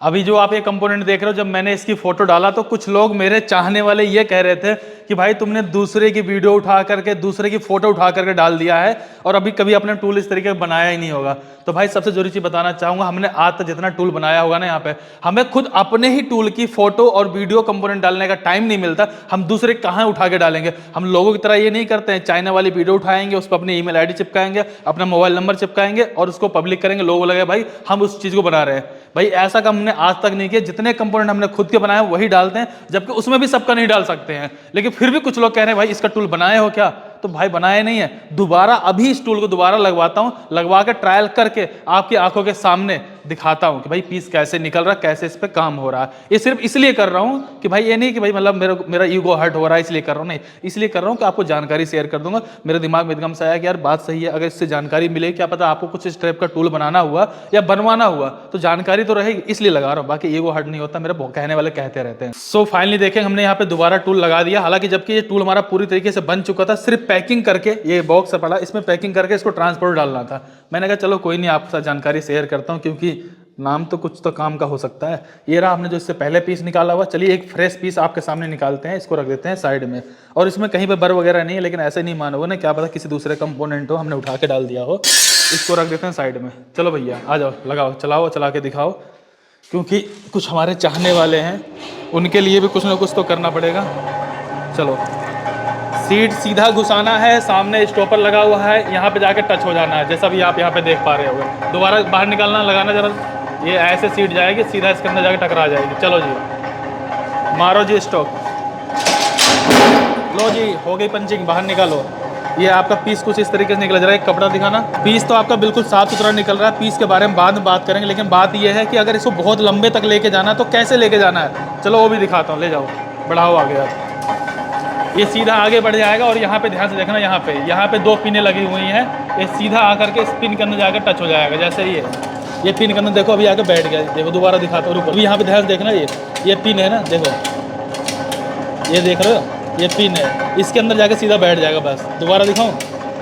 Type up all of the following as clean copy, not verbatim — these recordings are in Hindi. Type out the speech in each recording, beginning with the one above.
अभी जो आप ये कंपोनेंट देख रहे हो, जब मैंने इसकी फोटो डाला तो कुछ लोग मेरे चाहने वाले ये कह रहे थे कि भाई तुमने दूसरे की वीडियो उठा करके, दूसरे की फोटो उठा करके डाल दिया है और अभी कभी अपने टूल इस तरीके का बनाया ही नहीं होगा। तो भाई सबसे जरूरी चीज बताना चाहूंगा, हमने आज तक जितना टूल बनाया होगा ना यहाँ पे, हमें खुद अपने ही टूल की फोटो और वीडियो कंपोनेंट डालने का टाइम नहीं मिलता। हम दूसरे कहाँ उठा के डालेंगे? हम लोगों की तरह ये नहीं करते हैं, चाइना वाली वीडियो उठाएंगे, उस पर अपनी ईमेल आईडी चिपकाएंगे, अपना मोबाइल नंबर चिपकाएंगे और उसको पब्लिक करेंगे, लोगों लगे भाई हम उस चीज को बना रहे हैं। भाई ऐसा काम हमने आज तक नहीं किया। जितने कंपोनेंट हमने खुद के बनाए वही डालते हैं, जबकि उसमें भी सबका नहीं डाल सकते हैं। लेकिन फिर भी कुछ लोग कह रहे हैं भाई इसका टूल बनाए हो क्या? तो भाई बनाए नहीं है, दोबारा अभी इस टूल को दोबारा लगवाता हूं, लगवा के ट्रायल करके आपकी आंखों के सामने दिखाता हूं कि भाई पीस कैसे निकल रहा है, कैसे इस पे काम हो रहा है। ये सिर्फ इसलिए कर रहा हूं कि भाई ये नहीं कि भाई मतलब मेरा ईगो हर्ट हो रहा है इसलिए कर रहा हूं, नहीं, इसलिए कर रहा हूं कि आपको जानकारी शेयर कर दूंगा। मेरे दिमाग में एकदम से आया कि यार बात सही है, अगर इससे जानकारी मिले, क्या पता आपको कुछ इस टाइप का टूल बनाना हुआ या बनवाना हुआ तो जानकारी तो रहेगी, इसलिए लगा रहा हूं। बाकी ईगो हर्ट नहीं होता, मेरे कहने वाले कहते रहते हैं। सो फाइनली देखें, हमने यहाँ पे दोबारा टूल लगा दिया। हालांकि जबकि ये टूल हमारा पूरी तरीके से बन चुका था, सिर्फ पैकिंग करके, ये बॉक्स पड़ा इसमें पैकिंग करके इसको ट्रांसपोर्ट डालना था। मैंने कहा चलो कोई नहीं, आपके साथ जानकारी शेयर करता हूँ, क्योंकि नाम तो कुछ तो काम का हो सकता है। ये रहा आपने जो इससे पहले पीस निकाला हुआ। चलिए एक फ्रेश पीस आपके सामने निकालते हैं, इसको रख देते हैं साइड में। और इसमें कहीं पे बर वगैरह नहीं है, लेकिन ऐसे नहीं मानोगे ना, क्या पता किसी दूसरे कंपोनेंट हो, हमने उठा के डाल दिया हो। इसको रख देते हैं साइड में। चलो भैया आ जाओ, लगाओ, चलाओ, चला के दिखाओ, क्योंकि कुछ हमारे चाहने वाले हैं, उनके लिए भी कुछ ना कुछ तो करना पड़ेगा। चलो, सीट सीधा घुसाना है, सामने स्टॉपर लगा हुआ है, यहाँ पे जाके टच हो जाना है, जैसा भी आप यहाँ पे देख पा रहे हो। दोबारा बाहर निकालना, लगाना जरा, ये ऐसे सीट जाएगी, सीधा इसके अंदर जाके टकरा जाएगी। चलो जी, मारो जी स्टॉप, लो जी, हो गई पंचिंग, बाहर निकालो। ये आपका पीस कुछ इस तरीके से निकल रहा है। एक कपड़ा दिखाना। पीस तो आपका बिल्कुल साफ सुथरा निकल रहा है। पीस के बारे में बाद में बात करेंगे, लेकिन बात यह है कि अगर इसको बहुत लंबे तक लेके जाना है तो कैसे लेके जाना है, चलो वो भी दिखाता हूँ। ले जाओ, बढ़ाओ आगे आप। ये सीधा आगे बढ़ जाएगा और यहाँ पे ध्यान से देखना, यहाँ पे दो पिनें लगी हुई हैं। ये सीधा आकर के इस पिन के अंदर जाकर टच हो जाएगा। जैसे ये पिन के अंदर देखो, अभी आके बैठ गया। देखो दोबारा दिखाता हूँ, रुको। अभी यहाँ पे ध्यान से देखना, ये पिन है ना, देखो, ये देख रहे हो, ये पिन है, इसके अंदर जाके सीधा बैठ जाएगा। बस दोबारा दिखाऊं,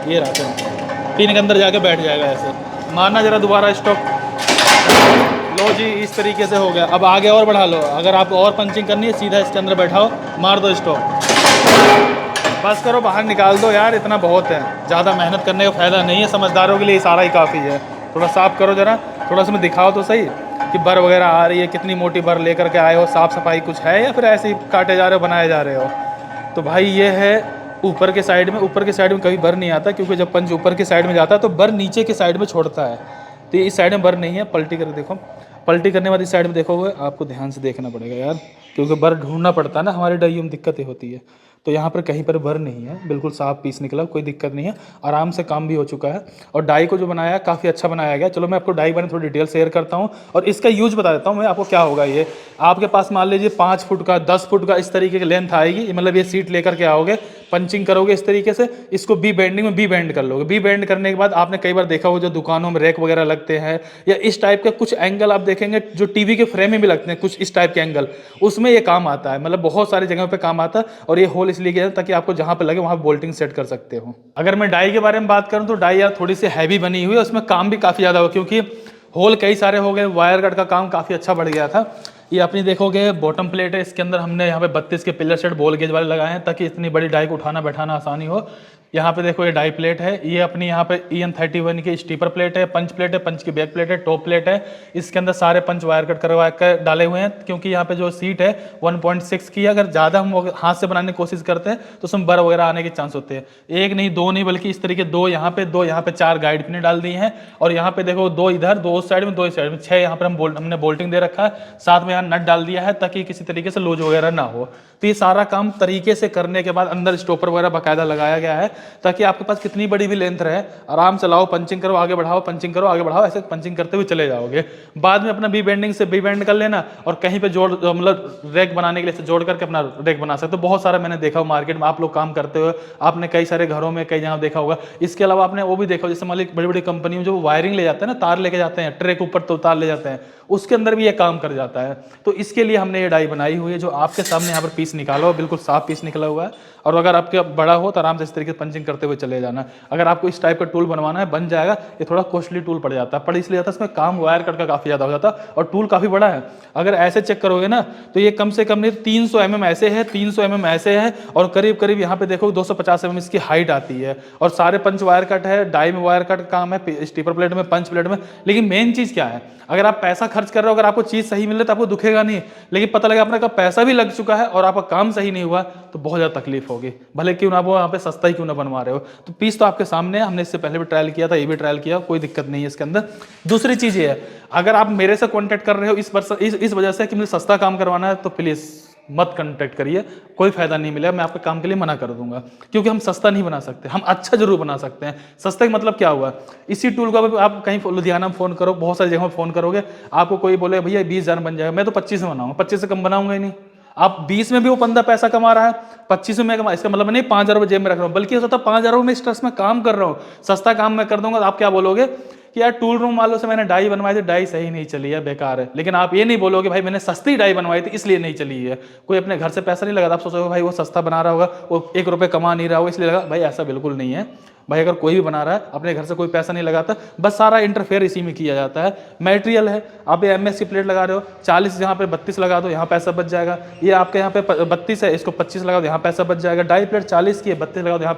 ये रहा पिन के अंदर जाके बैठ जाएगा। ऐसे मारना जरा, दोबारा स्टॉप। लो जी, इस तरीके से हो गया। अब आगे और बढ़ा लो। अगर आप और पंचिंग करनी है, सीधा इसके अंदर बैठाओ, मार दो स्टॉप, बस करो, बाहर निकाल दो। यार इतना बहुत है, ज़्यादा मेहनत करने का फ़ायदा नहीं है। समझदारों के लिए सारा ही काफ़ी है। थोड़ा साफ करो जरा, थोड़ा सा मैं दिखाओ तो सही कि बर वगैरह आ रही है, कितनी मोटी बर लेकर के आए हो, साफ़ सफाई कुछ है या फिर ऐसे ही काटे जा रहे हो, बनाए जा रहे हो। तो भाई ये है ऊपर के साइड में। ऊपर के साइड में कभी बर नहीं आता, क्योंकि जब पंच ऊपर के साइड में जाता है तो बर नीचे के साइड में छोड़ता है। तो इस साइड में बर नहीं है। पलटी करके देखो, पलटी करने वाली साइड में देखोगे, आपको ध्यान से देखना पड़ेगा यार, क्योंकि बर ढूंढना पड़ता है ना, हमारे डाइयों में दिक्कतें होती है। तो यहाँ पर कहीं पर बर नहीं है, बिल्कुल साफ पीस निकला, कोई दिक्कत नहीं है, आराम से काम भी हो चुका है। और डाई को जो बनाया काफ़ी अच्छा बनाया गया। चलो मैं आपको डाई बने थोड़ी डिटेल शेयर करता हूँ और इसका यूज बता देता हूँ मैं आपको। क्या होगा, ये आपके पास मान लीजिए 5 फुट का, 10 फुट का इस तरीके की लेंथ आएगी। मतलब ये सीट लेकर के आओगे, पंचिंग करोगे इस तरीके से, इसको बी बेंडिंग में बी बेंड कर लोगे। बी बेंड करने के बाद आपने कई बार देखा हो, जो दुकानों में रैक वगैरह लगते हैं या इस टाइप के कुछ एंगल आप देखेंगे, जो टीवी के फ्रेम में भी लगते हैं कुछ इस टाइप के एंगल, उसमें ये काम आता है। मतलब बहुत सारी जगहों पे काम आता है। और ये होल इसलिए किया ताकि आपको जहां पे लगे वहां बोल्टिंग सेट कर सकते हो। अगर मैं डाई के बारे में बात करूं तो डाई यार थोड़ी सी हैवी बनी हुई है, उसमें काम भी काफ़ी ज़्यादा हो, क्योंकि होल कई सारे हो गए। वायर कट का काम काफ़ी अच्छा बढ़ गया था। ये अपनी देखोगे बॉटम प्लेट है, इसके अंदर हमने यहाँ पे 32 के पिलर सेट बॉल गेज वाले लगाए हैं, ताकि इतनी बड़ी डाई को उठाना बैठाना आसानी हो। यहाँ पे देखो ये डाई प्लेट है, ये अपनी यहाँ पे EN31 की स्टीपर प्लेट है, पंच प्लेट है, पंच की बैक प्लेट है, टॉप प्लेट है। इसके अंदर सारे पंच वायर कट करवा कर डाले हुए हैं, क्योंकि यहाँ पे जो सीट है 1.6 की, अगर ज़्यादा हम हाथ से बनाने की कोशिश करते हैं तो उसमें बर वगैरह आने के चांस होते हैं। एक नहीं, दो नहीं, बल्कि इस तरीके दो यहाँ पे 4 गाइड पिने डाल दी हैं। और यहाँ पे देखो 2 इधर, 2 उस साइड में, 2 इस साइड में, 6 यहाँ पर हमने बोल्टिंग दे रखा है। साथ में यहाँ नट डाल दिया है ताकि किसी तरीके से लूज वगैरह ना हो। तो ये सारा काम तरीके से करने के बाद अंदर स्टॉपर वगैरह बाकायदा लगाया गया है, ताकि आपके पास कितनी बड़ी भी लेंथ रहे, आराम से लाओ, पंचिंग करो, आगे बढ़ाओ, पंचिंग करो, आगे बढ़ाओ, ऐसे पंचिंग करते हुए चले जाओगे। बाद में अपना बी बेंडिंग से बी बेंड कर लेना और कहीं पे जोड़, मतलब रैक बनाने के लिए जोड़ करके अपना रैक बना सकते हो। बहुत सारा मैंने देखा हो मार्केट में, आप लोग काम करते हुए आपने कई सारे घरों में कई जगह देखा होगा। इसके अलावा आपने वो भी देखा, जैसे मान लीजिए बड़ी बड़ी कंपनी में जो वायरिंग ले जाते हैं ना, तार लेके जाते हैं, ट्रे के ऊपर तो तार ले जाते हैं, उसके अंदर भी ये काम कर जाता है। तो इसके लिए हमने ये डाई बनाई हुई है, जो आपके सामने यहाँ पर पीस निकाला हो, बिल्कुल साफ पीस निकला हुआ है। और अगर आपके बड़ा हो तो आराम से इस तरीके से पंचिंग पंचिंग करते हुए चले जाना। अगर आपको इस टाइप का टूल बनवाना है बन जाएगा, ये थोड़ा कॉस्टली टूल पड़ जाता है, पड़ इसलिए जाता है इसमें काम वायर कट का काफ़ी ज़्यादा हो जाता है और टूल काफ़ी बड़ा है। अगर ऐसे चेक करोगे ना तो ये कम से कम नहीं 300 mm ऐसे है, 300 mm ऐसे है और करीब करीब यहाँ पे देखो 250 mm इसकी हाइट आती है और सारे पंच वायर कट है, डाई में वायर कट काम है, स्टीपर प्लेट में, पंच प्लेट में। लेकिन मेन चीज़ क्या है, अगर आप पैसा खर्च कर रहे हो, अगर आपको चीज़ सही मिल रही है तो आपको दुखेगा नहीं, लेकिन पता लगा अपने का पैसा भी लग चुका है और आपका काम सही नहीं हुआ तो बहुत ज़्यादा तकलीफ होगी, भले क्यों ना वो वहाँ पे सस्ता ही क्यों ना बनवा रहे हो। तो पीस तो आपके सामने है, हमने इससे पहले भी ट्रायल किया था, ये भी ट्रायल किया, कोई दिक्कत नहीं है इसके अंदर। दूसरी चीज़ ये है, अगर आप मेरे से कॉन्टैक्ट कर रहे हो इस वजह से कि मुझे सस्ता काम करवाना है तो प्लीज़ मत कॉन्टैक्ट करिए, कोई फायदा नहीं मिलेगा, मैं आपके काम के लिए मना कर दूंगा। क्योंकि हम सस्ता नहीं बना सकते, हम अच्छा जरूर बना सकते हैं। सस्ता का मतलब क्या हुआ, इसी टूल को आप कहीं लुधियाना में फोन करो, बहुत सारी जगह फोन करोगे, आपको कोई बोले भैया 20,000 बन जाएगा, मैं तो 25 में बनाऊंगा, 25 से कम बनाऊंगा ही नहीं। आप 20 में भी वो बंदा पैसा कमा रहा है, 25 में कमा, इसका मतलब नहीं 5,000 रुपये जेब में रख रहा हूँ, बल्कि हो सकता है 5,000 रुपये में स्ट्रेस में काम कर रहा हूँ, सस्ता काम मैं कर दूंगा। तो आप क्या बोलोगे कि यार टूल रूम वालों से मैंने डाई बनवाई थी, डाई सही नहीं चली है, बेकार है। लेकिन आप ये नहीं बोलोगे भाई मैंने सस्ती डाई बनवाई थी इसलिए नहीं चली है। कोई अपने घर से पैसा नहीं लगा, आप सोचोगे भाई वो सस्ता बना रहा होगा, वो 1 रुपये कमा नहीं रहा होगा इसलिए लगा, भाई ऐसा बिल्कुल नहीं है। भाई अगर कोई भी बना रहा है अपने घर से कोई पैसा नहीं लगाता, बस सारा इंटरफेयर इसी में किया जाता है। मटेरियल है, आप ये MS की प्लेट लगा रहे हो, 40 यहाँ पे 32 लगा दो, यहाँ पैसा बच जाएगा। ये आपके यहाँ पे 32 है, इसको 25 लगा दो, यहाँ पैसा बच जाएगा। डाई प्लेट 40 की है, 32 लगा दो, यहाँ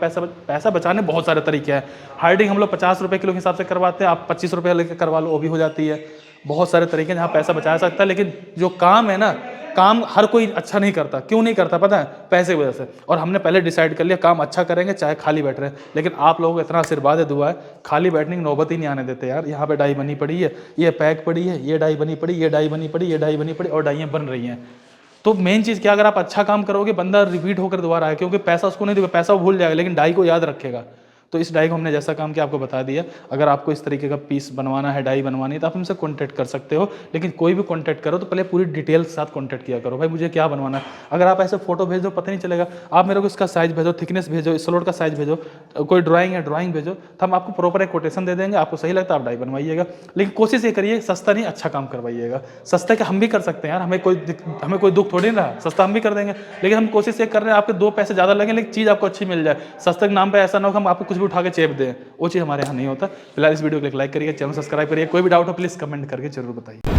पैसा बचाने बहुत सारे तरीके हैं। हार्डिंग हम लोग 50 रुपये किलो के हिसाब से करवाते हैं, आप 25 रुपये लेकर करवा लो, वो भी हो जाती है। बहुत सारे तरीके जहाँ पैसा बचा सकता है। लेकिन जो काम है ना, काम हर कोई अच्छा नहीं करता। क्यों नहीं करता पता है? पैसे की वजह से। और हमने पहले डिसाइड कर लिया काम अच्छा करेंगे चाहे खाली बैठ रहे हैं। लेकिन आप लोगों को इतना आशीर्वाद है, दुआ है, खाली बैठने की नौबत ही नहीं आने देते यार। यहाँ पे डाई बनी पड़ी है, ये पैक पड़ी है, ये डाई बनी पड़ी, ये डाई बनी पड़ी, ये डाई बनी पड़ी और डाइयाँ बन रही हैं। तो मेन चीज़ क्या, अगर आप अच्छा काम करोगे बंदा रिपीट होकर दोबारा आए, क्योंकि पैसा उसको नहीं देगा, पैसा वो भूल जाएगा लेकिन डाई को याद रखेगा। तो इस डाई को हमने जैसा काम किया आपको बता दिया। अगर आपको इस तरीके का पीस बनवाना है, डाई बनवानी है, तो आप हमसे कॉन्टैक्ट कर सकते हो। लेकिन कोई भी कॉन्टैक्ट करो तो पहले पूरी डिटेल के साथ कॉन्टैक्ट किया करो, भाई मुझे क्या बनवाना है। अगर आप ऐसे फोटो भेज दो पता नहीं चलेगा, आप मेरे को इसका साइज भेजो, थिकनेस भेजो, स्लोट का साइज भेजो, कोई ड्राइंग है ड्राइंग भेजो, तो हम आपको प्रॉपर एक कोटेशन दे देंगे। आपको सही लगता है आप डाई बनवाइएगा, लेकिन कोशिश ये करिए सस्ता नहीं अच्छा काम करवाइएगा। सस्ता का हम भी कर सकते हैं यार, हमें कोई दुख थोड़ी ना रहा, सस्ता हम भी कर देंगे। लेकिन हम कोशिश ये कर रहे हैं आपके 2 पैसे ज़्यादा लगे लेकिन चीज़ आपको अच्छी मिल जाए। सस्ते के नाम पर ऐसा ना हो हम आपको कुछ भी उठा के चेप दें, वो चीज़ हमारे यहाँ नहीं होता। फिलहाल इस वीडियो को लाइक करिए, चैनल सब्सक्राइब करिए। कोई भी डाउट हो प्लीज़ कमेंट करके जरूर बताइए।